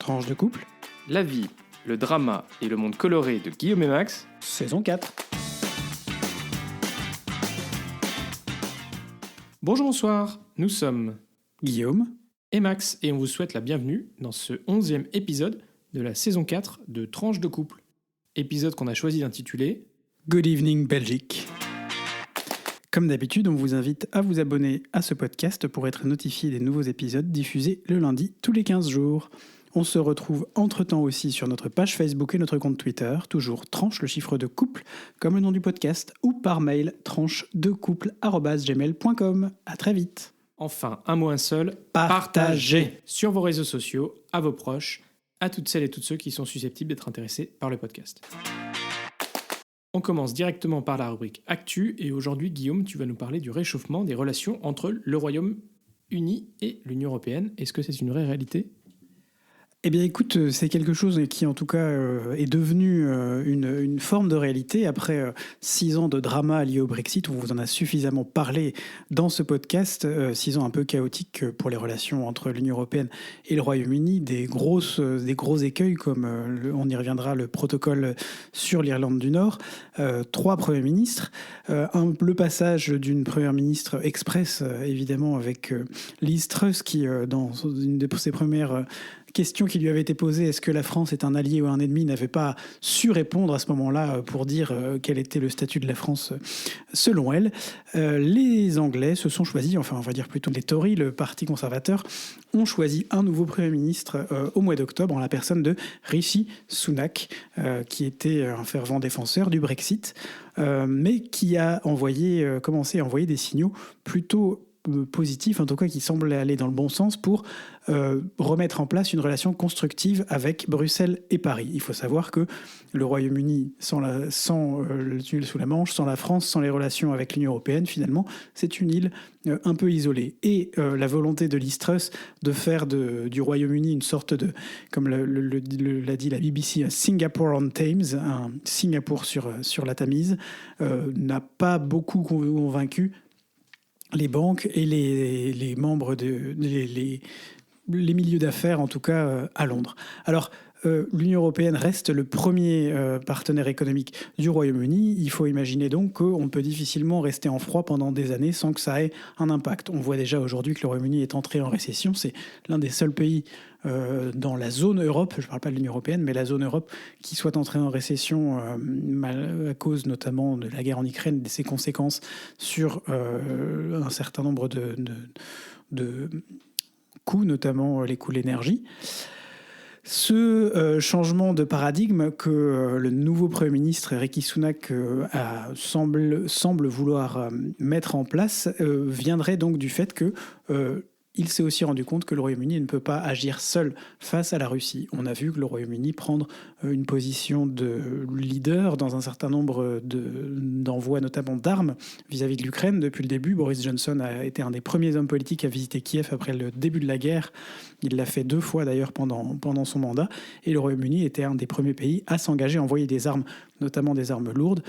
Tranche de couple, La vie, le drama et le monde coloré de Guillaume et Max. saison 4. Bonjour, bonsoir, nous sommes Guillaume, et Max et on vous souhaite la bienvenue dans ce 11e épisode de la saison 4 de Tranche de couple. Épisode qu'on a choisi d'intituler Good Evening Belgique. Comme d'habitude, on vous invite à vous abonner à ce podcast pour être notifié des nouveaux épisodes diffusés le lundi tous les 15 jours. On se retrouve entre-temps aussi sur notre page Facebook et notre compte Twitter, toujours tranche le chiffre de couple, comme le nom du podcast, ou par mail tranchedecouple@gmail.com. À très vite. enfin un mot un seul, Partagez. sur vos réseaux sociaux, à vos proches, à toutes celles et tous ceux qui sont susceptibles d'être intéressés par le podcast. On commence directement par la rubrique Actu et aujourd'hui Guillaume, tu vas nous parler du réchauffement des relations entre le Royaume-Uni et l'Union Européenne. Est-ce que c'est une vraie réalité ? Eh bien écoute, c'est quelque chose qui en tout cas est devenu une forme de réalité après 6 ans de drama lié au Brexit. On vous en a suffisamment parlé dans ce podcast, 6 ans un peu chaotiques pour les relations entre l'Union Européenne et le Royaume-Uni, des gros écueils comme, on y reviendra, le protocole sur l'Irlande du Nord, 3 premiers ministres, le passage d'une première ministre express évidemment avec Liz Truss qui dans une de ses premières question qui lui avait été posée, est-ce que la France est un allié ou un ennemi, n'avait pas su répondre à ce moment-là pour dire quel était le statut de la France selon elle. Les Anglais se sont choisis, enfin on va dire plutôt les Tories, le parti conservateur, ont choisi un nouveau Premier ministre au mois d'octobre en la personne de Rishi Sunak, qui était un fervent défenseur du Brexit, mais qui a commencé à envoyer des signaux plutôt positif, en tout cas qui semble aller dans le bon sens pour remettre en place une relation constructive avec Bruxelles et Paris. Il faut savoir que le Royaume-Uni, sans le tunnel sous la Manche, sans la France, sans les relations avec l'Union Européenne, finalement, c'est une île un peu isolée. Et la volonté de Liz Truss de faire du Royaume-Uni une sorte de, comme l'a dit la BBC, un Singapore on Thames, un Singapour sur la Tamise, n'a pas beaucoup convaincu les banques et les membres les milieux d'affaires, en tout cas à Londres. Alors, l'Union européenne reste le premier partenaire économique du Royaume-Uni. Il faut imaginer donc qu'on peut difficilement rester en froid pendant des années sans que ça ait un impact. On voit déjà aujourd'hui que le Royaume-Uni est entré en récession. C'est l'un des seuls pays dans la zone Europe, je ne parle pas de l'Union européenne, mais la zone Europe qui soit entrée en récession à cause notamment de la guerre en Ukraine et de ses conséquences sur un certain nombre de coûts, notamment les coûts de l'énergie. Ce changement de paradigme que le nouveau Premier ministre Rishi Sunak semble vouloir mettre en place viendrait donc du fait que il s'est aussi rendu compte que le Royaume-Uni ne peut pas agir seul face à la Russie. On a vu que le Royaume-Uni prendre une position de leader dans un certain nombre d'envois, notamment d'armes, vis-à-vis de l'Ukraine. Depuis le début, Boris Johnson a été un des premiers hommes politiques à visiter Kiev après le début de la guerre. Il l'a fait 2 fois d'ailleurs pendant son mandat. Et le Royaume-Uni était un des premiers pays à s'engager à envoyer des armes, notamment des armes lourdes,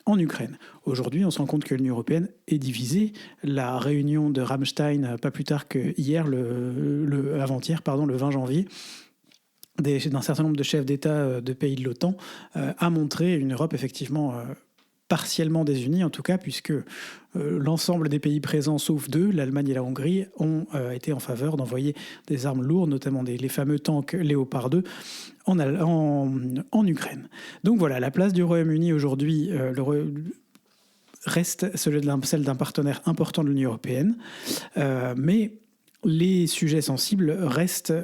en Ukraine. Aujourd'hui, on se rend compte que l'Union européenne est divisée. La réunion de Ramstein, pas plus tard qu'hier, avant-hier, le 20 janvier, d'un certain nombre de chefs d'État de pays de l'OTAN, a montré une Europe effectivement partiellement désunis, en tout cas, puisque l'ensemble des pays présents, sauf 2, l'Allemagne et la Hongrie, ont été en faveur d'envoyer des armes lourdes, notamment les fameux tanks Léopard 2, en Ukraine. Donc voilà, la place du Royaume-Uni aujourd'hui reste celle d'un partenaire important de l'Union européenne, mais les sujets sensibles restent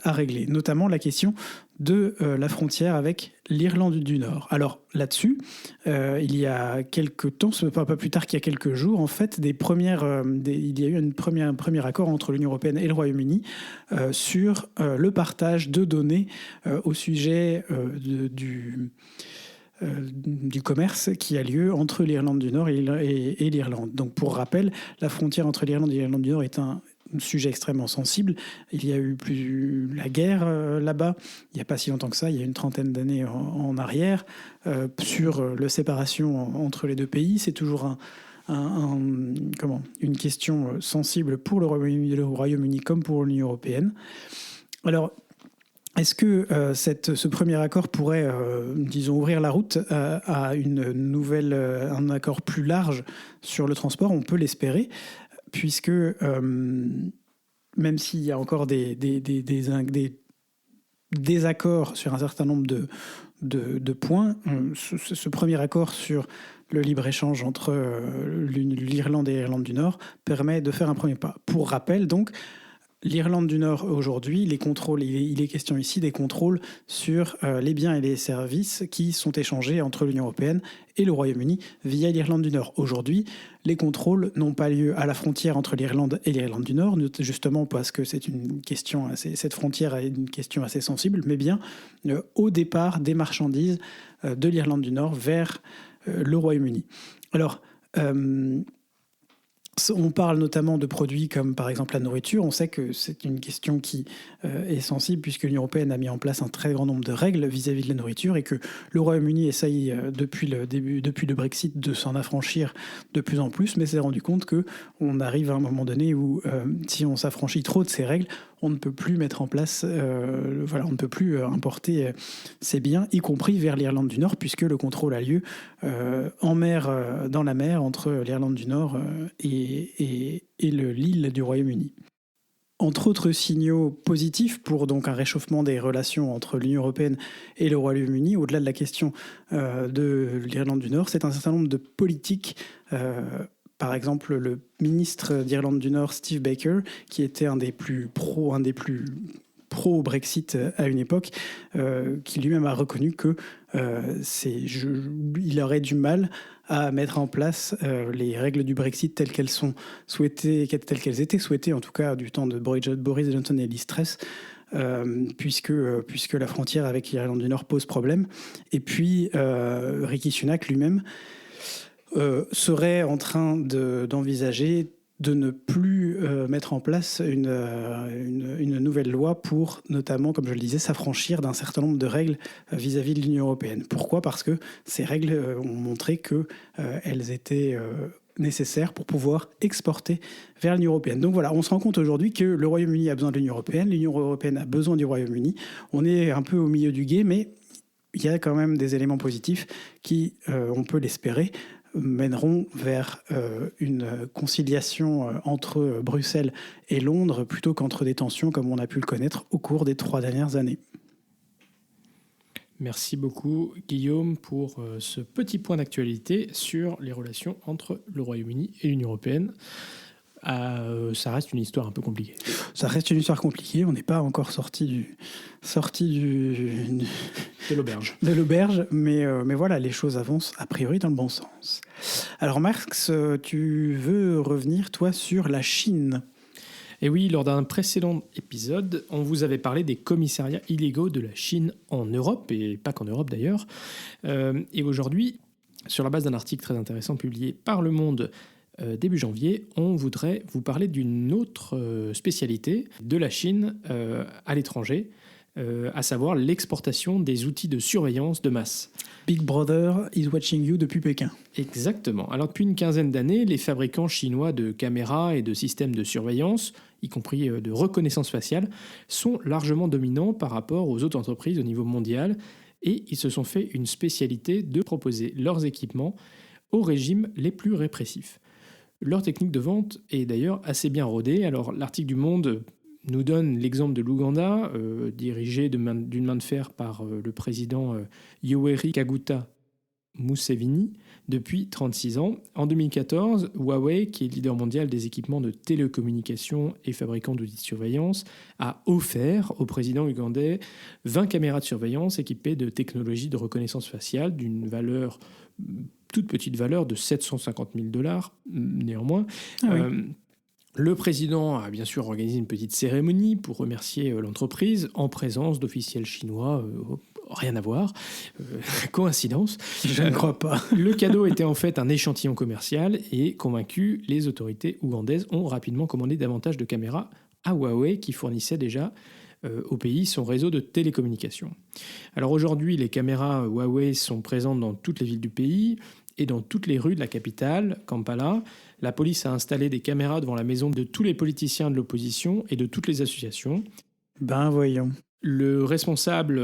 à régler, notamment la question de la frontière avec l'Irlande du Nord. Alors là-dessus, il y a quelques temps, pas plus tard qu'il y a quelques jours, en fait, il y a eu un premier accord entre l'Union européenne et le Royaume-Uni sur le partage de données au sujet du commerce qui a lieu entre l'Irlande du Nord et l'Irlande. Donc pour rappel, la frontière entre l'Irlande et l'Irlande du Nord est un sujet extrêmement sensible. Il y a eu la guerre là-bas, il n'y a pas si longtemps que ça, il y a une 30aine d'années en arrière, sur la séparation entre les 2 pays. C'est toujours une question sensible pour le Royaume-Uni comme pour l'Union européenne. Alors, est-ce que ce premier accord pourrait, disons, ouvrir la route à un accord plus large sur le transport? On peut l'espérer, puisque même s'il y a encore des désaccords sur un certain nombre de points, ce premier accord sur le libre-échange entre l'Irlande et l'Irlande du Nord permet de faire un premier pas. Pour rappel, donc, l'Irlande du Nord, aujourd'hui, les contrôles, il est question ici des contrôles sur les biens et les services qui sont échangés entre l'Union européenne et le Royaume-Uni via l'Irlande du Nord. Aujourd'hui, les contrôles n'ont pas lieu à la frontière entre l'Irlande et l'Irlande du Nord, justement parce que cette frontière est une question assez sensible, mais bien au départ des marchandises de l'Irlande du Nord vers le Royaume-Uni. Alors, on parle notamment de produits comme par exemple la nourriture. On sait que c'est une question qui est sensible puisque l'Union européenne a mis en place un très grand nombre de règles vis-à-vis de la nourriture et que le Royaume-Uni essaye depuis le Brexit de s'en affranchir de plus en plus, mais s'est rendu compte qu'on arrive à un moment donné où si on s'affranchit trop de ces règles, on ne peut plus mettre en place, on ne peut plus importer ces biens, y compris vers l'Irlande du Nord, puisque le contrôle a lieu en mer, dans la mer, entre l'Irlande du Nord et l'île du Royaume-Uni. Entre autres signaux positifs pour donc un réchauffement des relations entre l'Union européenne et le Royaume-Uni, au-delà de la question de l'Irlande du Nord, c'est un certain nombre de politiques. Par exemple, le ministre d'Irlande du Nord, Steve Baker, qui était un des plus pro-Brexit à une époque, qui lui-même a reconnu que il aurait du mal à mettre en place les règles du Brexit telles qu'elles étaient souhaitées, en tout cas du temps de Boris Johnson et Liz Truss, puisque la frontière avec l'Irlande du Nord pose problème. Et puis, Rishi Sunak lui-même serait en train d'envisager de ne plus mettre en place une nouvelle loi pour, notamment, comme je le disais, s'affranchir d'un certain nombre de règles vis-à-vis de l'Union européenne. Pourquoi ? Parce que ces règles ont montré qu'elles étaient nécessaires pour pouvoir exporter vers l'Union européenne. Donc voilà, on se rend compte aujourd'hui que le Royaume-Uni a besoin de l'Union européenne, l'Union européenne a besoin du Royaume-Uni. On est un peu au milieu du gué, mais il y a quand même des éléments positifs qui, on peut l'espérer, mèneront vers une conciliation entre Bruxelles et Londres plutôt qu'entre des tensions comme on a pu le connaître au cours des 3 dernières années. Merci beaucoup Guillaume pour ce petit point d'actualité sur les relations entre le Royaume-Uni et l'Union européenne. Ça reste une histoire un peu compliquée. Ça reste une histoire compliquée. On n'est pas encore sorti de l'auberge. De l'auberge, mais voilà, les choses avancent a priori dans le bon sens. Alors Max, tu veux revenir toi sur la Chine ? Et oui, lors d'un précédent épisode, on vous avait parlé des commissariats illégaux de la Chine en Europe, et pas qu'en Europe d'ailleurs. Et aujourd'hui, sur la base d'un article très intéressant publié par Le Monde début janvier, on voudrait vous parler d'une autre spécialité de la Chine à l'étranger, à savoir l'exportation des outils de surveillance de masse. Big Brother is watching you depuis Pékin. Exactement. Alors depuis une quinzaine d'années, les fabricants chinois de caméras et de systèmes de surveillance, y compris de reconnaissance faciale, sont largement dominants par rapport aux autres entreprises au niveau mondial, et ils se sont fait une spécialité de proposer leurs équipements aux régimes les plus répressifs. Leur technique de vente est d'ailleurs assez bien rodée. Alors l'article du Monde nous donne l'exemple de l'Ouganda, dirigé d'une main de fer par le président Yoweri Kaguta Museveni depuis 36 ans. En 2014, Huawei, qui est leader mondial des équipements de télécommunications et fabricant d'outils de surveillance, a offert au président ougandais 20 caméras de surveillance équipées de technologies de reconnaissance faciale d'une valeur, toute petite valeur de $750,000 néanmoins. Ah oui. Le président a bien sûr organisé une petite cérémonie pour remercier l'entreprise en présence d'officiels chinois. Rien à voir. Coïncidence. Je ne crois pas. Le cadeau était en fait un échantillon commercial et convaincu, les autorités ougandaises ont rapidement commandé davantage de caméras à Huawei qui fournissait déjà au pays son réseau de télécommunications. Alors aujourd'hui, les caméras Huawei sont présentes dans toutes les villes du pays et dans toutes les rues de la capitale, Kampala. La police a installé des caméras devant la maison de tous les politiciens de l'opposition et de toutes les associations. Ben voyons. Le responsable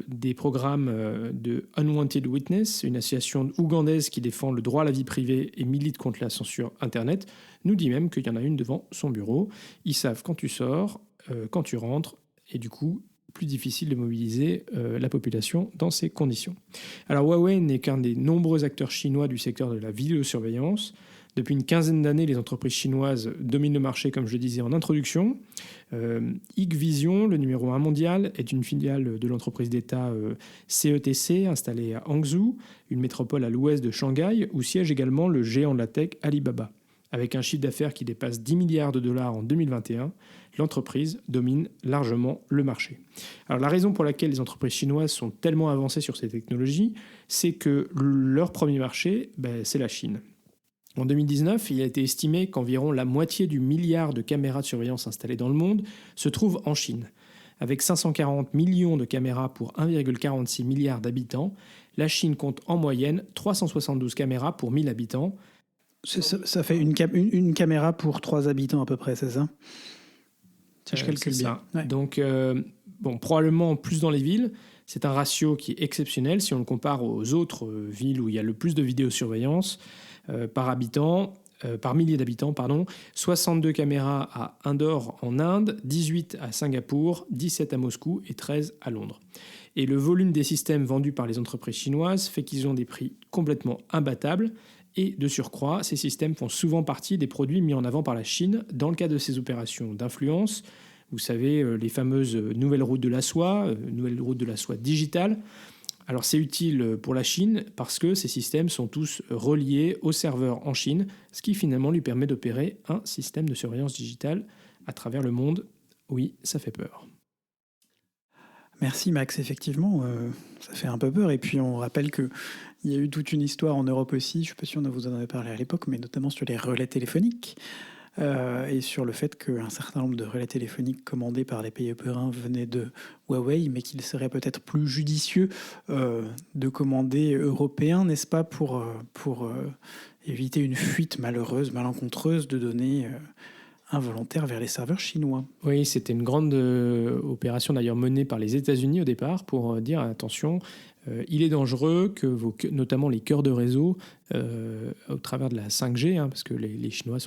des programmes de Unwanted Witness, une association ougandaise qui défend le droit à la vie privée et milite contre la censure Internet, nous dit même qu'il y en a une devant son bureau. Ils savent quand tu sors, quand tu rentres, et du coup, plus difficile de mobiliser la population dans ces conditions. Alors Huawei n'est qu'un des nombreux acteurs chinois du secteur de la vidéosurveillance. Depuis une quinzaine d'années, les entreprises chinoises dominent le marché, comme je le disais en introduction. Hikvision, le numéro 1 mondial, est une filiale de l'entreprise d'État CETC, installée à Hangzhou, une métropole à l'ouest de Shanghai, où siège également le géant de la tech Alibaba. Avec un chiffre d'affaires qui dépasse 10 milliards de dollars en 2021, l'entreprise domine largement le marché. Alors la raison pour laquelle les entreprises chinoises sont tellement avancées sur ces technologies, c'est que leur premier marché, c'est la Chine. En 2019, il a été estimé qu'environ la moitié du milliard de caméras de surveillance installées dans le monde se trouve en Chine. Avec 540 millions de caméras pour 1,46 milliard d'habitants, la Chine compte en moyenne 372 caméras pour 1000 habitants. Ça fait une caméra pour 3 habitants à peu près, c'est ça? Si je calcule bien. Ouais. Donc, probablement plus dans les villes. C'est un ratio qui est exceptionnel si on le compare aux autres villes où il y a le plus de vidéosurveillance. Par millier d'habitants, 62 caméras à Indore en Inde, 18 à Singapour, 17 à Moscou et 13 à Londres. Et le volume des systèmes vendus par les entreprises chinoises fait qu'ils ont des prix complètement imbattables. Et de surcroît, ces systèmes font souvent partie des produits mis en avant par la Chine dans le cadre de ses opérations d'influence. Vous savez, les fameuses nouvelles routes de la soie, nouvelles routes de la soie digitale. Alors c'est utile pour la Chine parce que ces systèmes sont tous reliés au serveur en Chine, ce qui finalement lui permet d'opérer un système de surveillance digitale à travers le monde. Oui, ça fait peur. Merci Max, effectivement, ça fait un peu peur. Et puis on rappelle qu'il y a eu toute une histoire en Europe aussi, je ne sais pas si on vous en avait parlé à l'époque, mais notamment sur les relais téléphoniques. Et sur le fait qu'un certain nombre de relais téléphoniques commandés par les pays européens venaient de Huawei, mais qu'il serait peut-être plus judicieux de commander européens, n'est-ce pas, pour éviter une fuite malheureuse, malencontreuse de données involontaires vers les serveurs chinois. Oui, c'était une grande opération d'ailleurs menée par les États-Unis au départ pour dire attention, il est dangereux que notamment les cœurs de réseau, au travers de la 5G, parce que les Chinois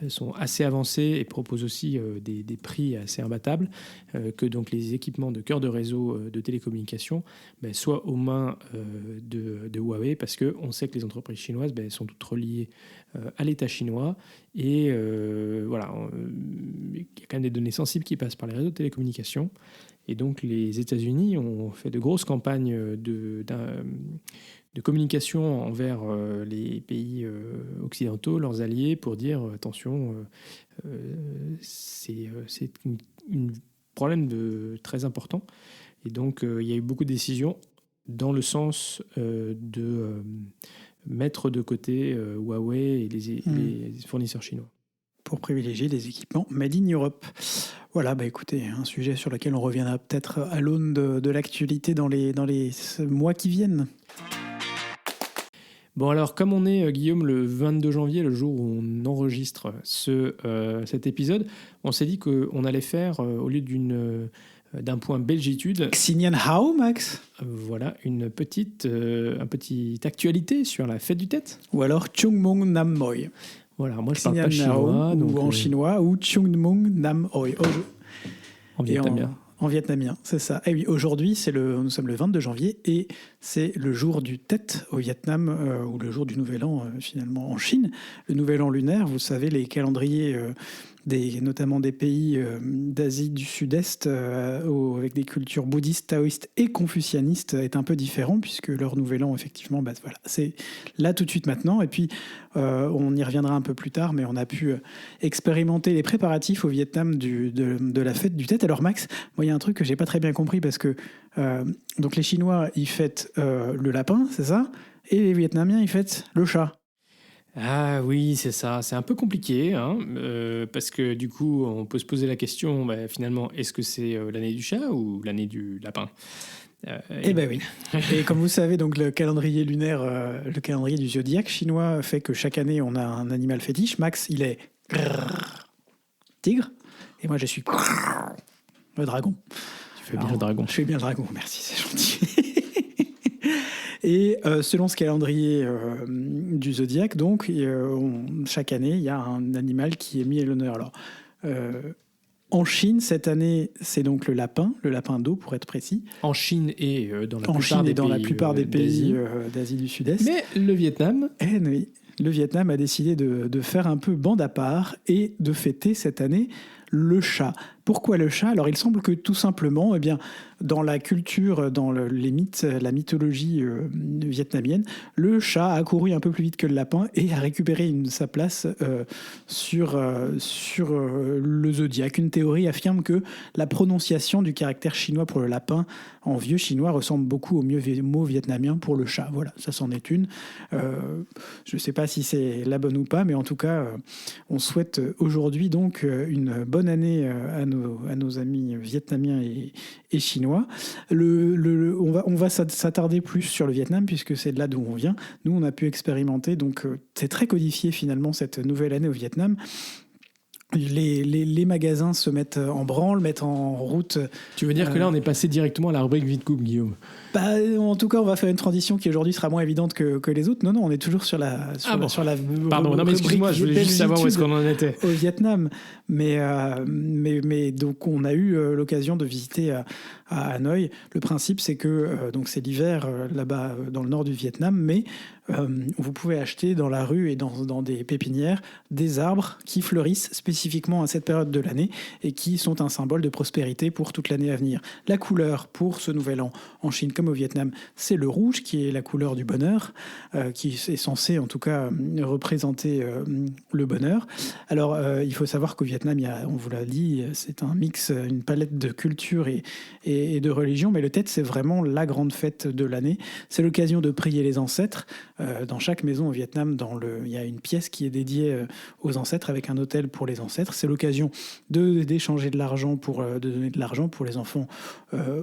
sont assez avancés et proposent aussi des prix assez imbattables, que donc les équipements de cœur de réseau de télécommunications soient aux mains de Huawei, parce qu'on sait que les entreprises chinoises sont toutes reliées à l'État chinois, et voilà, il y a quand même des données sensibles qui passent par les réseaux de télécommunications. Et donc les États-Unis ont fait de grosses campagnes de communication envers les pays occidentaux, leurs alliés, pour dire attention, c'est un problème très important. Et donc il y a eu beaucoup de décisions dans le sens de mettre de côté Huawei et les fournisseurs chinois. Pour privilégier des équipements made in Europe. Voilà, écoutez, un sujet sur lequel on reviendra peut-être à l'aune de l'actualité dans les mois qui viennent. Bon alors, comme on est, Guillaume, le 22 janvier, le jour où on enregistre cet épisode, on s'est dit qu'on allait faire, au lieu d'un point belgitude... Xinian Hao, Max? Voilà, une petite actualité sur la fête du Tet. Ou alors Chungmung Nam Moi. Voilà, moi je parle pas chinois. Ou en chinois, ou Chungmung Nam Oi. En vietnamien. En vietnamien, c'est ça. Et oui, aujourd'hui, nous sommes le 22 janvier et c'est le jour du Tet au Vietnam, ou le jour du Nouvel An finalement en Chine. Le Nouvel An lunaire, vous savez, les calendriers notamment des pays d'Asie du Sud-Est avec des cultures bouddhistes, taoïstes et confucianistes est un peu différent puisque leur Nouvel An, effectivement, voilà, c'est là tout de suite maintenant. Et puis, on y reviendra un peu plus tard, mais on a pu expérimenter les préparatifs au Vietnam de la fête du Tet. Alors Max, moi, il y a un truc que j'ai pas très bien compris parce que donc les Chinois, ils fêtent le lapin, c'est ça? Et les Vietnamiens, ils fêtent le chat. Ah oui, c'est ça. C'est un peu compliqué, parce que du coup, on peut se poser la question, finalement, est-ce que c'est l'année du chat ou l'année du lapin? Eh ben oui. Et comme vous savez, donc le calendrier lunaire, le calendrier du zodiaque chinois fait que chaque année, on a un animal fétiche. Max, il est tigre, et moi, je suis Le dragon. Tu fais bien le dragon. Je fais bien le dragon, merci, c'est gentil. Et selon ce calendrier du zodiaque, donc, chaque année, il y a un animal qui est mis à l'honneur. Alors, en Chine, cette année, c'est donc le lapin d'eau, pour être précis. En Chine et dans la plupart des pays d'Asie du Sud-Est. Mais le Vietnam... Oui, le Vietnam a décidé de faire un peu bande à part et de fêter cette année le chat. Pourquoi le chat ? Alors, il semble que tout simplement, eh bien, dans la culture, dans les mythes, la mythologie vietnamienne, le chat a couru un peu plus vite que le lapin et a récupéré sa place sur le zodiaque. Une théorie affirme que la prononciation du caractère chinois pour le lapin en vieux chinois ressemble beaucoup au mot vietnamien pour le chat. Voilà, ça c'en est une. Je ne sais pas si c'est la bonne ou pas, mais en tout cas, on souhaite aujourd'hui donc une bonne année à nos amis vietnamiens et chinois. On va s'attarder plus sur le Vietnam puisque c'est de là d'où on vient. Nous, on a pu expérimenter, donc c'est très codifié finalement cette nouvelle année au Vietnam. Les magasins se mettent en branle, mettent en route. Tu veux dire que là, on est passé directement à la rubrique Vite-Coupe, Guillaume ? En tout cas, on va faire une transition qui aujourd'hui sera moins évidente que les autres. Non, on est toujours sur la. Pardon, non, mais excuse-moi, je voulais juste savoir où est-ce qu'on en était. Au Vietnam. Mais donc, on a eu l'occasion de visiter à Hanoï. Le principe, c'est que donc c'est l'hiver là-bas dans le nord du Vietnam, mais vous pouvez acheter dans la rue et dans des pépinières des arbres qui fleurissent spécifiquement à cette période de l'année et qui sont un symbole de prospérité pour toute l'année à venir. La couleur pour ce nouvel an en Chine comme au Vietnam, c'est le rouge qui est la couleur du bonheur, qui est censé en tout cas représenter le bonheur. Alors il faut savoir qu'au Vietnam, on vous l'a dit, c'est un mix, une palette de culture et de religion, mais le Tet, c'est vraiment la grande fête de l'année. C'est l'occasion de prier les ancêtres. Dans chaque maison au Vietnam, il y a une pièce qui est dédiée aux ancêtres avec un autel pour les ancêtres. C'est l'occasion d'échanger de l'argent, de donner de l'argent pour les enfants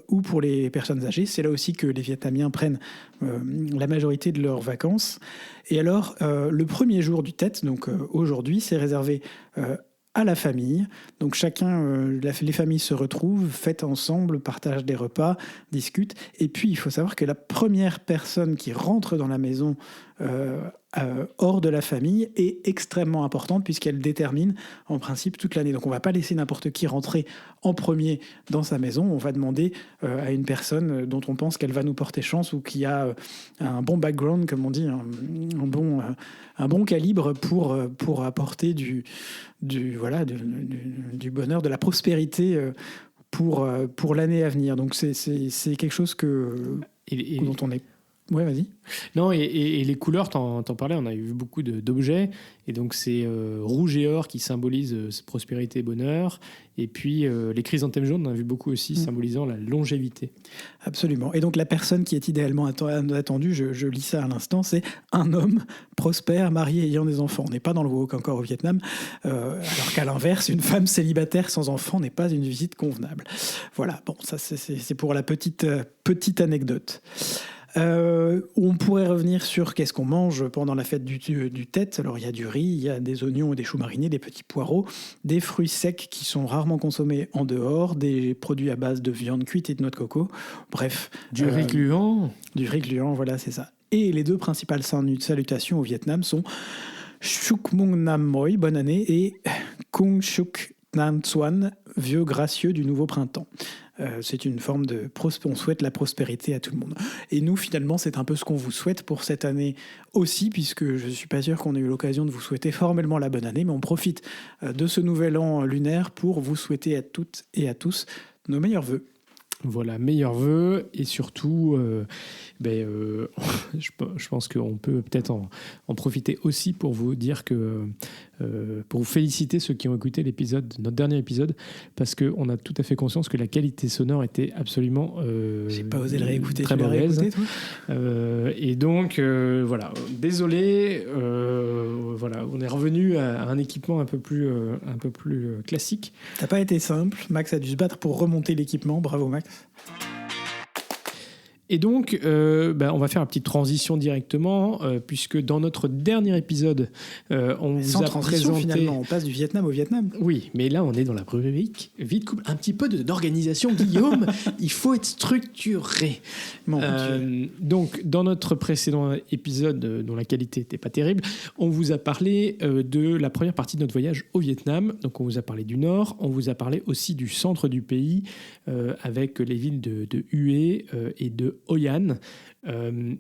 ou pour les personnes âgées. C'est là aussi que les Vietnamiens prennent la majorité de leurs vacances. Et alors, le premier jour du Tet, donc aujourd'hui, c'est réservé à la famille. Donc les familles se retrouvent, fêtent ensemble, partagent des repas, discutent. Et puis, il faut savoir que la première personne qui rentre dans la maison hors de la famille est extrêmement importante puisqu'elle détermine en principe toute l'année. Donc on ne va pas laisser n'importe qui rentrer en premier dans sa maison. On va demander à une personne dont on pense qu'elle va nous porter chance ou qui a un bon background, comme on dit, un bon calibre pour apporter du bonheur, de la prospérité pour l'année à venir. Donc c'est quelque chose dont on est... Ouais, vas-y. Non, et les couleurs, t'en parlais, on a vu beaucoup d'objets. Et donc, c'est rouge et or qui symbolisent prospérité et bonheur. Et puis, les chrysanthèmes jaunes, on en a vu beaucoup aussi, symbolisant la longévité. Absolument. Et donc, la personne qui est idéalement attendue, je lis ça à l'instant, c'est un homme prospère, marié, ayant des enfants. On n'est pas dans le woke encore au Vietnam. Alors qu'à l'inverse, une femme célibataire sans enfant n'est pas une visite convenable. Voilà. Bon, ça, c'est pour la petite anecdote. On pourrait revenir sur qu'est-ce qu'on mange pendant la fête du Tet. Alors il y a du riz, il y a des oignons et des choux marinés, des petits poireaux, des fruits secs qui sont rarement consommés en dehors, des produits à base de viande cuite et de noix de coco. Bref. Du riz gluant. Du riz gluant, voilà, c'est ça. Et les deux principales salutations au Vietnam sont Chúc Mừng Năm Mới, bonne année, et Kung Chuk Nam Xuan, vieux gracieux du nouveau printemps. C'est une forme on souhaite la prospérité à tout le monde. Et nous, finalement, c'est un peu ce qu'on vous souhaite pour cette année aussi, puisque je ne suis pas sûr qu'on ait eu l'occasion de vous souhaiter formellement la bonne année, mais on profite de ce nouvel an lunaire pour vous souhaiter à toutes et à tous nos meilleurs vœux. Voilà, meilleurs vœux et surtout, je pense qu'on peut peut-être en profiter aussi pour vous dire pour vous féliciter ceux qui ont écouté notre dernier épisode, parce qu'on a tout à fait conscience que la qualité sonore était absolument j'ai pas osé le réécouter, très mauvaise. Et donc, voilà, désolé, voilà, on est revenu à un équipement un peu plus classique. Ça n'a pas été simple, Max a dû se battre pour remonter l'équipement, bravo Max. Et donc, on va faire une petite transition directement, puisque dans notre dernier épisode, on vous a présenté... finalement, on passe du Vietnam au Vietnam. Oui, mais là, on est dans la rubrique vie de couple. Un petit peu d'organisation, Guillaume. Il faut être structuré. Donc, dans notre précédent épisode, dont la qualité n'était pas terrible, on vous a parlé de la première partie de notre voyage au Vietnam. Donc, on vous a parlé du nord, on vous a parlé aussi du centre du pays, avec les villes de Hue et de Hoi An.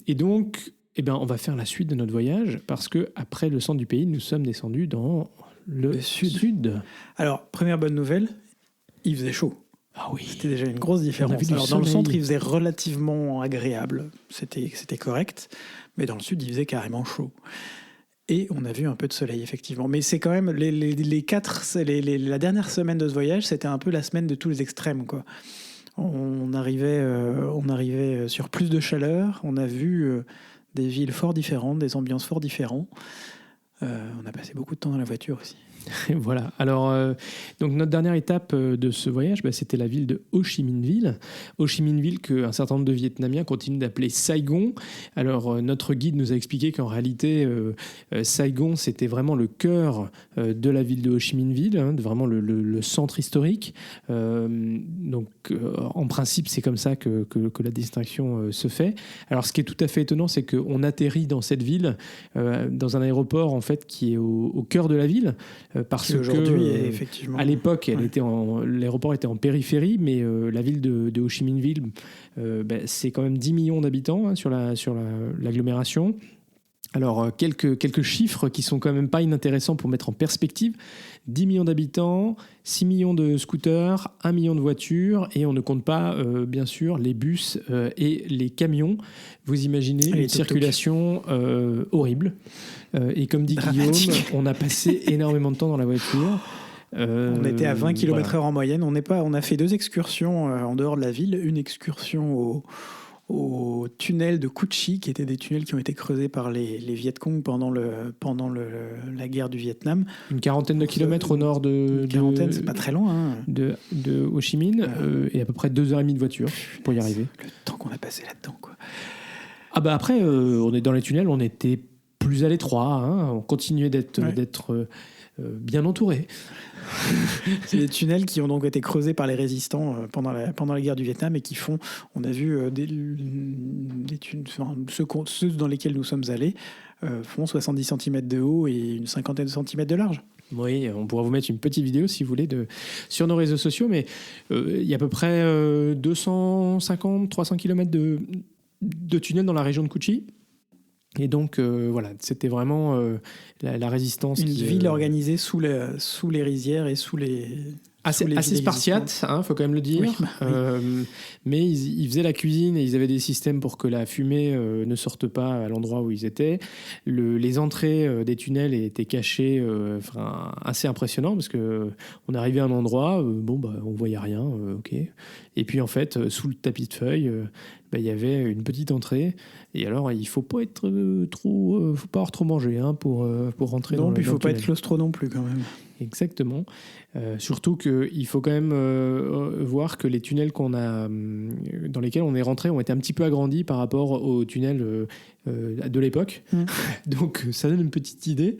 Et donc, on va faire la suite de notre voyage, parce qu'après le centre du pays, nous sommes descendus dans le sud. Alors, première bonne nouvelle, il faisait chaud. Ah oui. C'était déjà une grosse différence. Alors, dans le centre, il faisait relativement agréable. C'était correct. Mais dans le sud, il faisait carrément chaud. Et on a vu un peu de soleil, effectivement. Mais c'est quand même la dernière semaine de ce voyage, c'était un peu la semaine de tous les extrêmes, quoi. On arrivait sur plus de chaleur. On a vu des villes fort différentes, des ambiances fort différentes. On a passé beaucoup de temps dans la voiture aussi. Voilà. Alors, donc notre dernière étape de ce voyage, c'était la ville de Ho Chi Minh Ville. Ho Chi Minh Ville qu'un certain nombre de Vietnamiens continuent d'appeler Saigon. Alors, notre guide nous a expliqué qu'en réalité, Saigon, c'était vraiment le cœur de la ville de Ho Chi Minh Ville, vraiment le centre historique. Donc, en principe, c'est comme ça que la distinction se fait. Alors, ce qui est tout à fait étonnant, c'est qu'on atterrit dans cette ville, dans un aéroport, en fait, qui est au cœur de la ville. Parce qu'aujourd'hui, effectivement, à l'époque, l'aéroport était en périphérie, mais la ville de Ho Chi Minh Ville, c'est quand même 10 millions d'habitants sur l'agglomération. Alors, quelques chiffres qui sont quand même pas inintéressants pour mettre en perspective. 10 millions d'habitants, 6 millions de scooters, 1 million de voitures, et on ne compte pas, bien sûr, les bus et les camions. Vous imaginez une circulation horrible. Et comme dit dramatique. Guillaume, on a passé énormément de temps dans la voiture. On était à 20 km/h en moyenne. On a fait 2 excursions en dehors de la ville. Une excursion au tunnel de Cu Chi, qui étaient des tunnels qui ont été creusés par les Viet Cong pendant la guerre du Vietnam. Une quarantaine de kilomètres au nord c'est pas très loin. Hein. De Ho Chi Minh, et à peu près 2h30 de voiture pour y arriver. Le temps qu'on a passé là-dedans, quoi. Après, on est dans les tunnels, on était plus à l'étroit, on continuait d'être bien entouré. C'est des tunnels qui ont donc été creusés par les résistants pendant la guerre du Vietnam et qui font, on a vu ceux dans lesquels nous sommes allés font 70 cm de haut et une cinquantaine de centimètres de large. Oui, on pourra vous mettre une petite vidéo si vous voulez sur nos réseaux sociaux, mais il y a à peu près 250-300 km de tunnels dans la région de Cu Chi. Et donc, c'était vraiment la résistance. Une ville organisée sous les rizières et sous les... Assez spartiate, faut quand même le dire. Oui. Mais ils faisaient la cuisine et ils avaient des systèmes pour que la fumée ne sorte pas à l'endroit où ils étaient. Les entrées des tunnels étaient cachées, assez impressionnant, parce qu'on arrivait à un endroit, on voyait rien, ok. Et puis en fait, sous le tapis de feuilles, il y avait une petite entrée. Et alors, il faut pas être faut pas avoir trop mangé pour rentrer dans le tunnel. Non, puis il faut pas être claustro non plus quand même. Exactement. Surtout qu'il faut quand même voir que les tunnels dans lesquels on est rentré ont été un petit peu agrandis par rapport aux tunnels de l'époque. Donc ça donne une petite idée.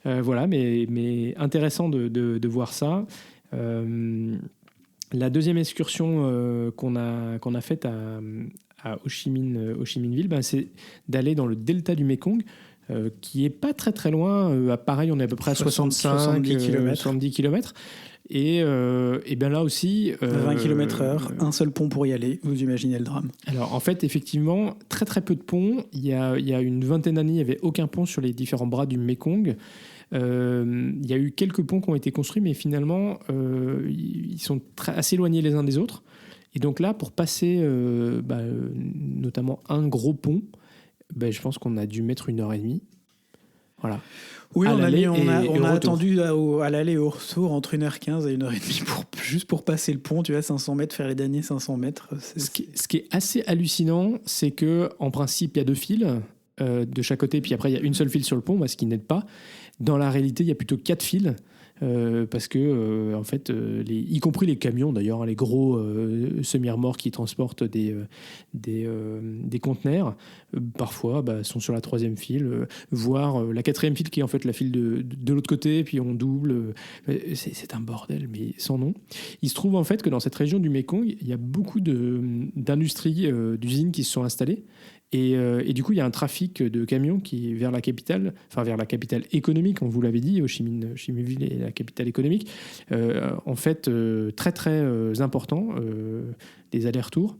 Mais intéressant de voir ça. La deuxième excursion qu'on a faite à Ho Chi Minh Ville, c'est d'aller dans le delta du Mekong, qui est pas très très loin. Pareil, on est à peu près à 70 km. Et bien là aussi... 20 km/h, un seul pont pour y aller, vous imaginez le drame. Alors en fait, effectivement, très très peu de ponts. Il y a une vingtaine d'années, il n'y avait aucun pont sur les différents bras du Mekong. Il y a eu quelques ponts qui ont été construits, mais finalement, ils sont assez éloignés les uns des autres. Et donc là, pour passer notamment un gros pont, je pense qu'on a dû mettre 1h30. Voilà. Oui, on a attendu à l'aller et au retour entre 1h15 et 1h30 juste pour passer le pont, tu vois, 500 mètres, faire les derniers 500 mètres. Ce qui est assez hallucinant, c'est qu'en principe, il y a 2 fils de chaque côté, puis après, il y a une seule file sur le pont, ce qui n'aide pas. Dans la réalité, il y a plutôt 4 fils. parce que en fait, y compris les camions d'ailleurs, les gros semi-remorques qui transportent des conteneurs, parfois sont sur la 3e file, voire la 4e file qui est en fait la file de l'autre côté, puis on double. C'est un bordel, mais sans nom. Il se trouve en fait que dans cette région du Mékong, il y a beaucoup d'industries, d'usines qui se sont installées. Et du coup, il y a un trafic de camions qui vers la capitale économique, on vous l'avait dit, Ho Chi Minh est la capitale économique, en fait très très important, des allers-retours.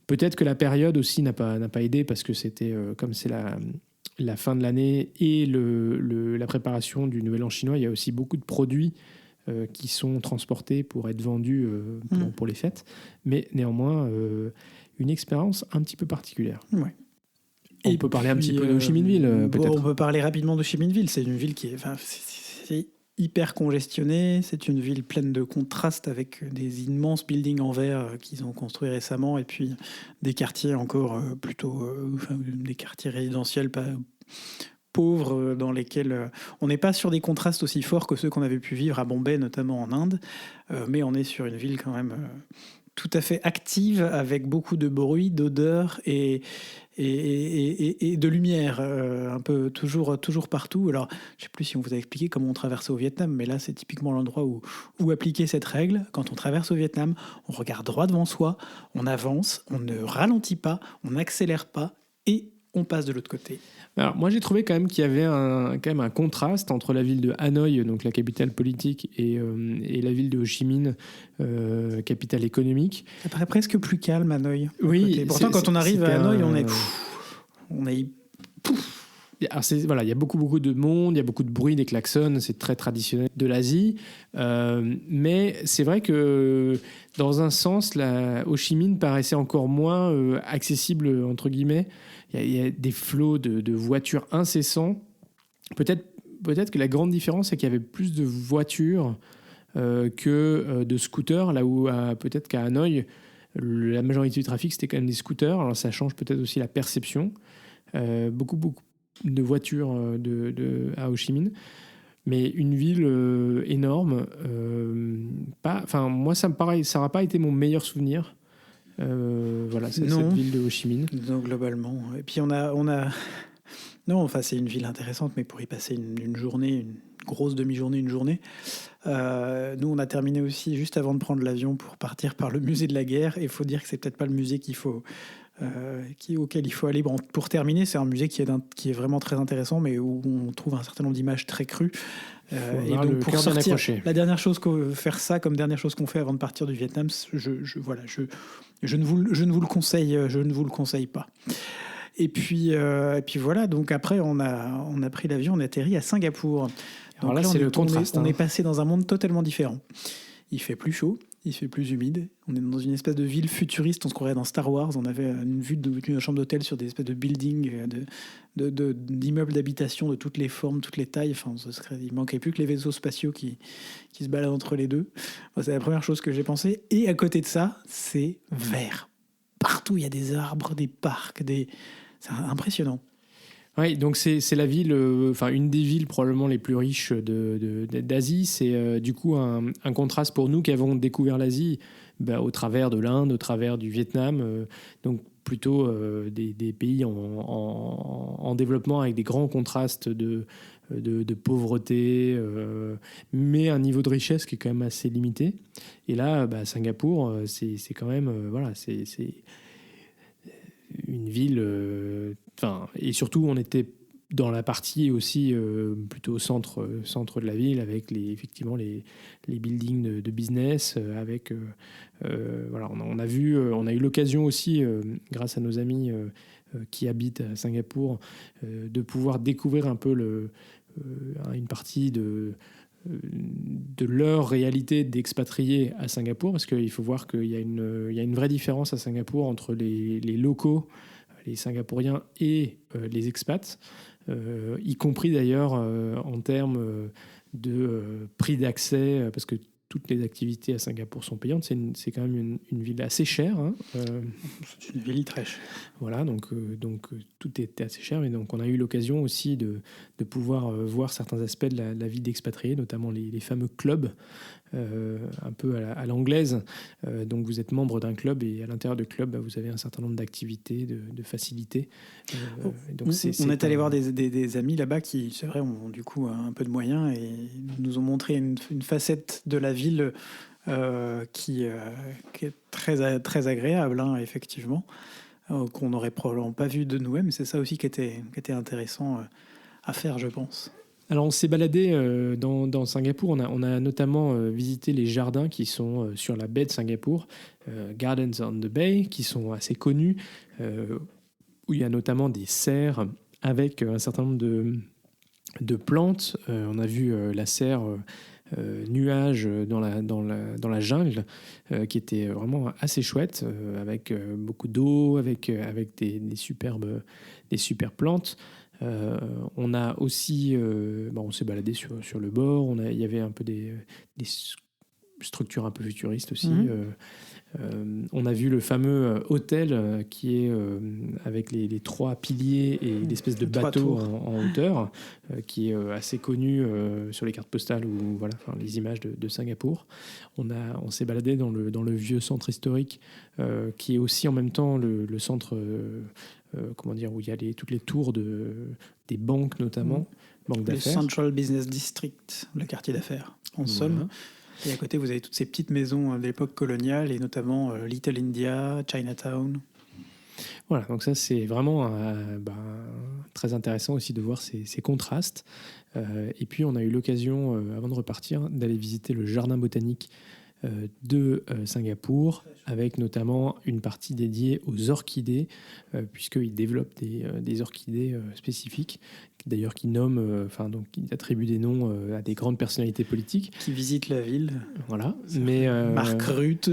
Peut-être que la période aussi n'a pas aidé parce que c'était comme c'est la fin de l'année et la préparation du Nouvel An chinois, il y a aussi beaucoup de produits qui sont transportés pour être vendus pour les fêtes, mais néanmoins une expérience un petit peu particulière. Ouais. On peut parler un petit peu de Ho Chi Minh Ville, peut-être. On peut parler rapidement de Ho Chi Minh Ville. C'est une ville qui est, c'est hyper congestionnée. C'est une ville pleine de contrastes avec des immenses buildings en verre qu'ils ont construits récemment et puis des quartiers encore plutôt des quartiers résidentiels pauvres dans lesquels on n'est pas sur des contrastes aussi forts que ceux qu'on avait pu vivre à Bombay, notamment en Inde, mais on est sur une ville quand même tout à fait active avec beaucoup de bruit, d'odeurs et de lumière, un peu toujours partout. Alors, je ne sais plus si on vous a expliqué comment on traversait au Vietnam, mais là, c'est typiquement l'endroit où appliquer cette règle. Quand on traverse au Vietnam, on regarde droit devant soi, on avance, on ne ralentit pas, on n'accélère pas et on passe de l'autre côté. Alors, moi, j'ai trouvé quand même qu'il y avait quand même un contraste entre la ville de Hanoï, donc la capitale politique, et la ville de Ho Chi Minh, capitale économique. Ça paraît presque plus calme, Hanoï. Oui. Pourtant, quand on arrive à Hanoï, on est... Alors il y a beaucoup de monde, il y a beaucoup de bruit, des klaxons, c'est très traditionnel de l'Asie. Mais c'est vrai que dans un sens, Ho Chi Minh paraissait encore moins accessible, entre guillemets. Il y a des flots de voitures incessants. Peut-être que la grande différence, c'est qu'il y avait plus de voitures que de scooters, là où peut-être qu'à Hanoï, la majorité du trafic, c'était quand même des scooters. Alors ça change peut-être aussi la perception. Beaucoup de voitures à Ho Chi Minh, mais une ville énorme. Moi, ça n'aura pas été mon meilleur souvenir. Cette ville de Ho Chi Minh. Non, globalement. Et puis on a... Non, enfin, c'est une ville intéressante, mais pour y passer une journée, une grosse demi-journée, une journée. Nous, on a terminé aussi juste avant de prendre l'avion pour partir par le musée de la guerre. Et il faut dire que c'est peut-être pas le musée auquel il faut aller. Bon, pour terminer, c'est un musée qui est vraiment très intéressant, mais où on trouve un certain nombre d'images très crues. Et donc, pour sortir, la dernière chose faire ça comme dernière chose qu'on fait avant de partir du Vietnam, je ne vous le conseille pas. Et puis voilà. Donc après, on a pris l'avion, on a atterri à Singapour. Donc alors là, c'est le contraste. On est passé dans un monde totalement différent. Il fait plus chaud, il fait plus humide. On est dans une espèce de ville futuriste, on se croirait dans Star Wars. On avait une vue d'une chambre d'hôtel sur des espèces de buildings, d'immeubles d'habitation de toutes les formes, toutes les tailles. Enfin, il manquait plus que les vaisseaux spatiaux qui se baladent entre les deux. Bon, c'est la première chose que j'ai pensé. Et à côté de ça, c'est vert. Partout, il y a des arbres, des parcs, c'est impressionnant. Oui, donc c'est la ville, une des villes probablement les plus riches d'Asie. C'est du coup un contraste pour nous qui avons découvert l'Asie au travers de l'Inde, au travers du Vietnam, donc plutôt des pays en développement avec des grands contrastes de pauvreté, mais un niveau de richesse qui est quand même assez limité. Et là, Singapour, c'est quand même, c'est une ville... et surtout, on était dans la partie aussi plutôt centre de la ville, avec effectivement les buildings de business, avec... on a eu l'occasion aussi, grâce à nos amis qui habitent à Singapour, de pouvoir découvrir un peu une partie de leur réalité d'expatriés à Singapour, parce qu'il faut voir qu'il y a une vraie différence à Singapour entre les locaux, les Singapouriens et les expats, y compris d'ailleurs en termes de prix d'accès, parce que toutes les activités à Singapour sont payantes. C'est quand même une ville assez chère. Hein. C'est une ville très chère. Voilà, donc tout était assez cher. Mais donc on a eu l'occasion aussi de pouvoir voir certains aspects de la vie d'expatriés, notamment les fameux clubs, un peu à l'anglaise. Donc vous êtes membre d'un club et à l'intérieur du club, vous avez un certain nombre d'activités, de facilités. Donc on est allé voir des amis là-bas qui, c'est vrai, ont du coup un peu de moyens et nous ont montré une facette de la ville qui est très agréable, hein, effectivement, qu'on n'aurait probablement pas vu de nous-mêmes. C'est ça aussi qui était intéressant à faire, je pense. Alors on s'est baladé dans Singapour, on a notamment visité les jardins qui sont sur la baie de Singapour, Gardens on the Bay, qui sont assez connus, où il y a notamment des serres avec un certain nombre de plantes. On a vu la serre nuage dans la jungle, qui était vraiment assez chouette, avec beaucoup d'eau, avec des superbes plantes. On a aussi, on s'est baladé sur le bord. Il y avait un peu des structures un peu futuristes aussi. On a vu le fameux hôtel qui est avec les 3 piliers et l'espèce de bateau en hauteur, qui est assez connu sur les cartes postales ou voilà, enfin, les images de Singapour. On s'est baladé dans le vieux centre historique, qui est aussi en même temps le centre où il y a toutes les tours des banques notamment, banques d'affaires. Le Central Business District, le quartier d'affaires, en somme. Et à côté, vous avez toutes ces petites maisons de l'époque coloniale, et notamment Little India, Chinatown. Voilà, donc ça c'est vraiment très intéressant aussi de voir ces contrastes. Et puis on a eu l'occasion, avant de repartir, d'aller visiter le jardin botanique de Singapour, avec notamment une partie dédiée aux orchidées, puisqu'ils développent des orchidées spécifiques, d'ailleurs qui nomment, qui attribuent des noms à des grandes personnalités politiques. Qui visitent la ville. Voilà. Mark Rutte,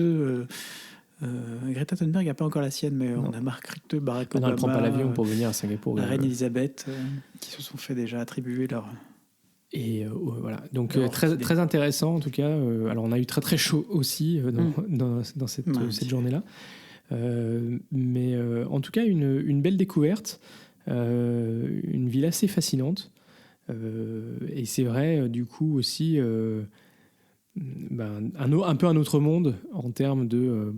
Greta Thunberg n'a pas encore la sienne, mais on a Mark Rutte, Barack Obama. Elle ne prend pas l'avion pour venir à Singapour. La reine Elisabeth, qui se sont fait déjà attribuer leur... Et voilà, donc très intéressant en tout cas. Alors on a eu très chaud aussi dans cette journée-là, mais en tout cas une belle découverte, une ville assez fascinante, et c'est vrai du coup aussi un peu un autre monde en termes de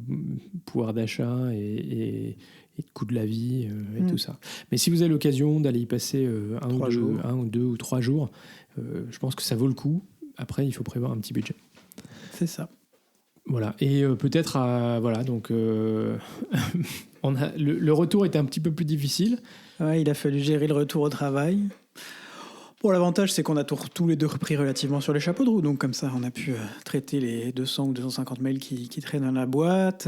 pouvoir d'achat et de coût de la vie et tout ça. Mais si vous avez l'occasion d'aller y passer un ou deux ou 3 jours, je pense que ça vaut le coup. Après, il faut prévoir un petit budget. C'est ça. Voilà. Et peut-être, donc le retour était un petit peu plus difficile. Ouais, il a fallu gérer le retour au travail. Bon, l'avantage, c'est qu'on a tous les deux repris relativement sur les chapeaux de roue. Donc, comme ça, on a pu traiter les 200 ou 250 mails qui traînent dans la boîte.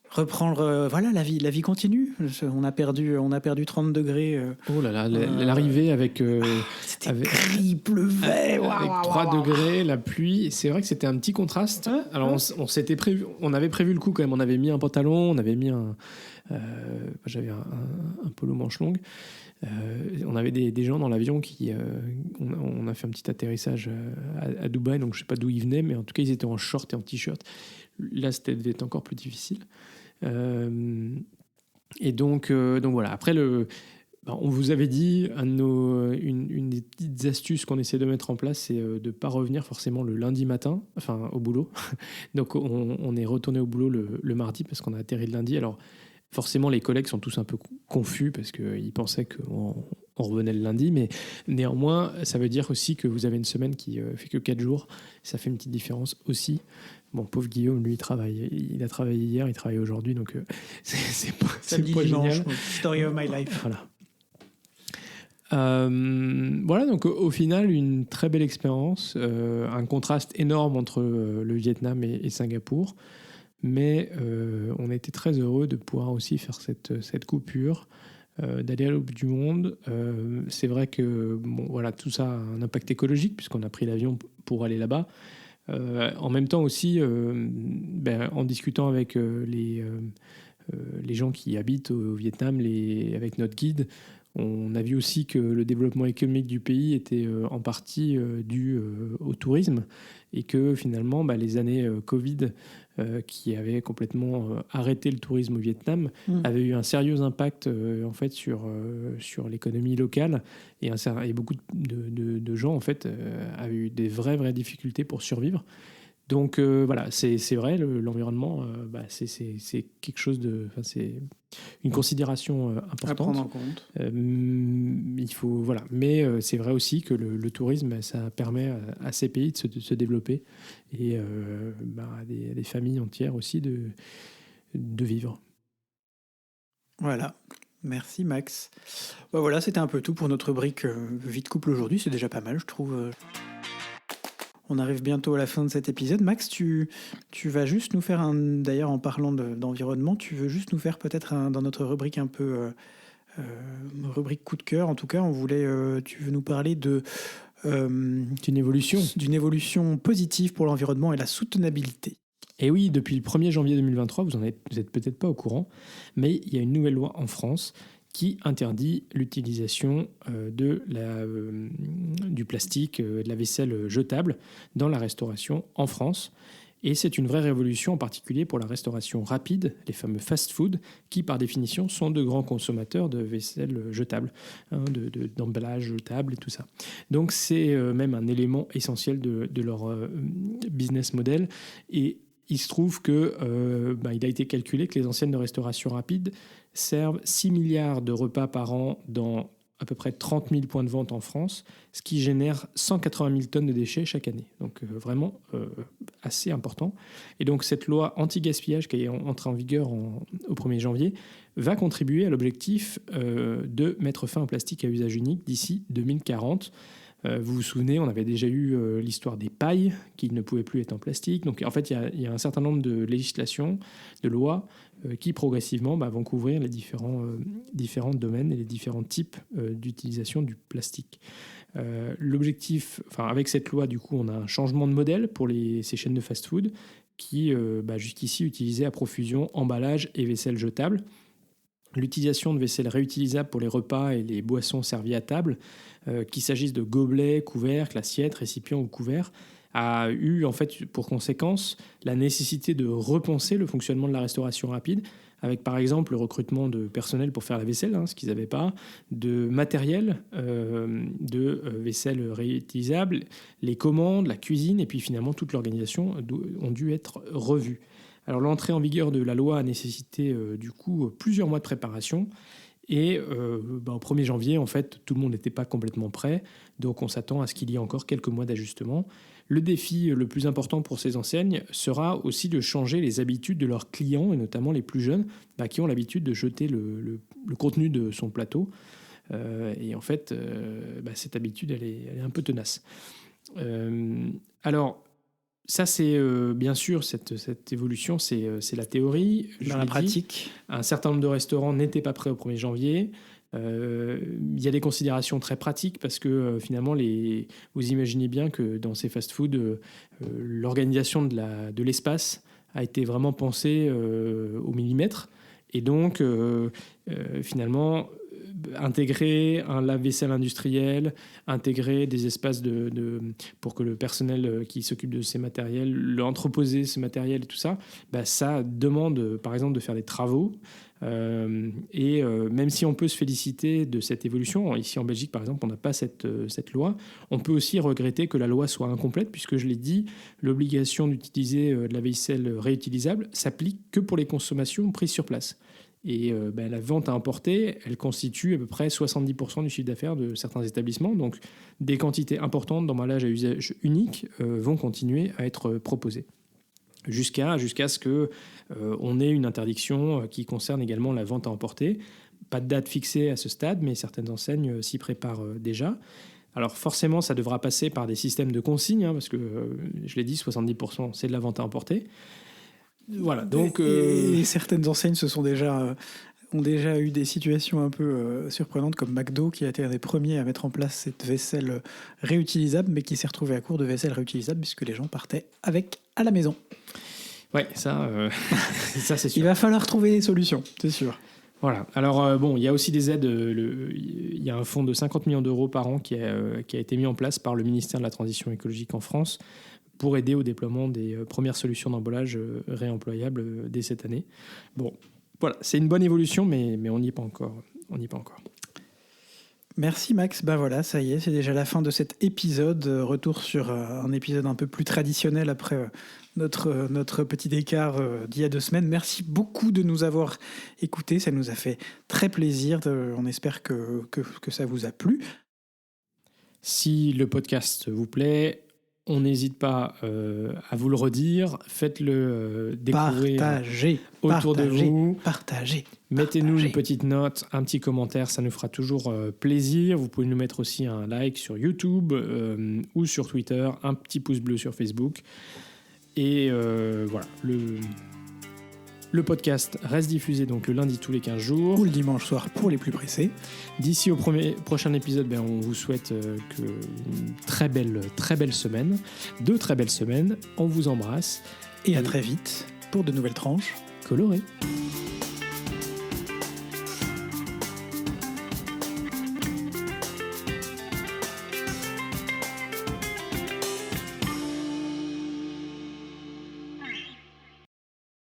Reprendre, la vie continue. On a perdu 30 degrés. Oh là là, l'arrivée avec... c'était gris, il pleuvait. Avec 3 degrés, la pluie. C'est vrai que c'était un petit contraste. Alors, on avait prévu le coup quand même. On avait mis un pantalon, on avait mis j'avais un polo manche longue. On avait des gens dans l'avion qui... on a fait un petit atterrissage à Dubaï, donc je ne sais pas d'où ils venaient, mais en tout cas, ils étaient en short et en t-shirt. Là, devait être encore plus difficile. Et donc voilà. Après, on vous avait dit, une des petites astuces qu'on essaie de mettre en place, c'est de ne pas revenir forcément le lundi matin, enfin au boulot. Donc on est retourné au boulot le mardi parce qu'on a atterri le lundi. Alors forcément, les collègues sont tous un peu confus parce qu'ils pensaient qu'on revenait le lundi, mais néanmoins, ça veut dire aussi que vous avez une semaine qui fait que 4 jours. Ça fait une petite différence aussi. Bon, pauvre Guillaume, lui, il a travaillé hier, il travaille aujourd'hui, donc c'est pas génial. Story of my life. Voilà. Voilà, donc au final, une très belle expérience, un contraste énorme entre le Vietnam et Singapour, mais on a été très heureux de pouvoir aussi faire cette coupure, d'aller à l'autre bout du monde. C'est vrai que tout ça a un impact écologique puisqu'on a pris l'avion pour aller là-bas. En même temps aussi, en discutant avec les gens qui habitent au Vietnam, avec notre guide, On a vu aussi que le développement économique du pays était en partie dû au tourisme et que finalement les années Covid qui avaient complètement arrêté le tourisme au Vietnam avaient eu un sérieux impact en fait sur l'économie locale et beaucoup de gens en fait avaient eu des vraies difficultés pour survivre. Donc voilà, c'est vrai, l'environnement, c'est quelque chose c'est une considération importante. À prendre en compte. Il faut, voilà. Mais c'est vrai aussi que le tourisme, ça permet à ces pays de se développer et à des familles entières aussi de vivre. Voilà. Merci Max. Voilà, c'était un peu tout pour notre rubrique Vie de couple aujourd'hui. C'est déjà pas mal, je trouve. On arrive bientôt à la fin de cet épisode. Max, tu vas juste nous faire d'ailleurs en parlant d'environnement, tu veux juste nous faire peut-être dans notre rubrique un peu rubrique coup de cœur. En tout cas, tu veux nous parler d'une évolution positive pour l'environnement et la soutenabilité. Et oui, depuis le 1er janvier 2023, vous êtes peut-être pas au courant, mais il y a une nouvelle loi en France qui interdit l'utilisation du plastique, de la vaisselle jetable dans la restauration en France. Et c'est une vraie révolution, en particulier pour la restauration rapide, les fameux fast-food, qui par définition sont de grands consommateurs de vaisselle jetable, d'emballage jetable et tout ça. Donc c'est même un élément essentiel de leur business model. Et il se trouve qu'il a été calculé que les enseignes de restauration rapide servent 6 milliards de repas par an dans à peu près 30 000 points de vente en France, ce qui génère 180 000 tonnes de déchets chaque année. Donc vraiment assez important. Et donc cette loi anti-gaspillage qui est entrée en vigueur au 1er janvier va contribuer à l'objectif de mettre fin au plastique à usage unique d'ici 2040. Vous vous souvenez, on avait déjà eu l'histoire des pailles qui ne pouvaient plus être en plastique. Donc en fait, il y a un certain nombre de législations, de lois qui progressivement vont couvrir les différents domaines et les différents types d'utilisation du plastique. L'objectif, avec cette loi, du coup, on a un changement de modèle pour ces chaînes de fast-food qui, jusqu'ici, utilisaient à profusion emballage et vaisselle jetable. L'utilisation de vaisselle réutilisable pour les repas et les boissons servies à table, qu'il s'agisse de gobelets, couvercles, assiettes, récipients ou couverts, a eu en fait pour conséquence la nécessité de repenser le fonctionnement de la restauration rapide, avec par exemple le recrutement de personnel pour faire la vaisselle, ce qu'ils n'avaient pas, de matériel de vaisselle réutilisable, les commandes, la cuisine, et puis finalement toute l'organisation ont dû être revues. Alors l'entrée en vigueur de la loi a nécessité du coup plusieurs mois de préparation et au 1er janvier, en fait, tout le monde n'était pas complètement prêt, donc on s'attend à ce qu'il y ait encore quelques mois d'ajustement. Le défi le plus important pour ces enseignes sera aussi de changer les habitudes de leurs clients, et notamment les plus jeunes, qui ont l'habitude de jeter le contenu de son plateau. Et en fait, cette habitude, elle est un peu tenace. Alors, ça, c'est bien sûr, cette évolution, c'est la théorie. Dans la pratique, un certain nombre de restaurants n'étaient pas prêts au 1er janvier. Il y a des considérations très pratiques parce que finalement, vous imaginez bien que dans ces fast-foods, l'organisation de l'espace a été vraiment pensée au millimètre. Et donc, finalement, intégrer un lave-vaisselle industriel, intégrer des espaces pour que le personnel qui s'occupe de ces matériels, entreposer ce matériel et tout ça, ça demande par exemple de faire des travaux. Et même si on peut se féliciter de cette évolution, ici en Belgique par exemple on n'a pas cette loi, on peut aussi regretter que la loi soit incomplète puisque je l'ai dit, l'obligation d'utiliser de la vaisselle réutilisable s'applique que pour les consommations prises sur place. Et la vente à emporter, elle constitue à peu près 70% du chiffre d'affaires de certains établissements. Donc, des quantités importantes d'emballage à usage unique vont continuer à être proposées. Jusqu'à ce qu'on ait une interdiction qui concerne également la vente à emporter. Pas de date fixée à ce stade, mais certaines enseignes s'y préparent déjà. Alors forcément, ça devra passer par des systèmes de consigne, parce que, je l'ai dit, 70% c'est de la vente à emporter. Voilà, donc et certaines enseignes ont déjà eu des situations un peu surprenantes, comme McDo qui a été un des premiers à mettre en place cette vaisselle réutilisable, mais qui s'est retrouvé à court de vaisselle réutilisable puisque les gens partaient avec à la maison. Ouais, ça c'est sûr. Il va falloir trouver des solutions, c'est sûr. Voilà. Alors, bon, il y a aussi des aides. Il y a un fonds de 50 millions d'euros par an qui a été mis en place par le ministère de la Transition écologique en France pour aider au déploiement des premières solutions d'emballage réemployables dès cette année. Bon, voilà, c'est une bonne évolution, mais on n'y est pas encore. On n'y est pas encore. Merci Max, voilà, ça y est, c'est déjà la fin de cet épisode. Retour sur un épisode un peu plus traditionnel après notre petit écart d'il y a 2 semaines. Merci beaucoup de nous avoir écoutés, ça nous a fait très plaisir. On espère que ça vous a plu. Si le podcast vous plaît, on n'hésite pas à vous le redire. Faites-le découvrir autour de vous. Partagez. Mettez-nous une petite note, un petit commentaire, ça nous fera toujours plaisir. Vous pouvez nous mettre aussi un like sur YouTube ou sur Twitter, un petit pouce bleu sur Facebook. Et voilà, le podcast reste diffusé donc le lundi tous les 15 jours. Ou le dimanche soir pour les plus pressés. D'ici au prochain épisode, on vous souhaite une très belle semaine. 2 très belles semaines. On vous embrasse. Et à très vite pour de nouvelles tranches colorées.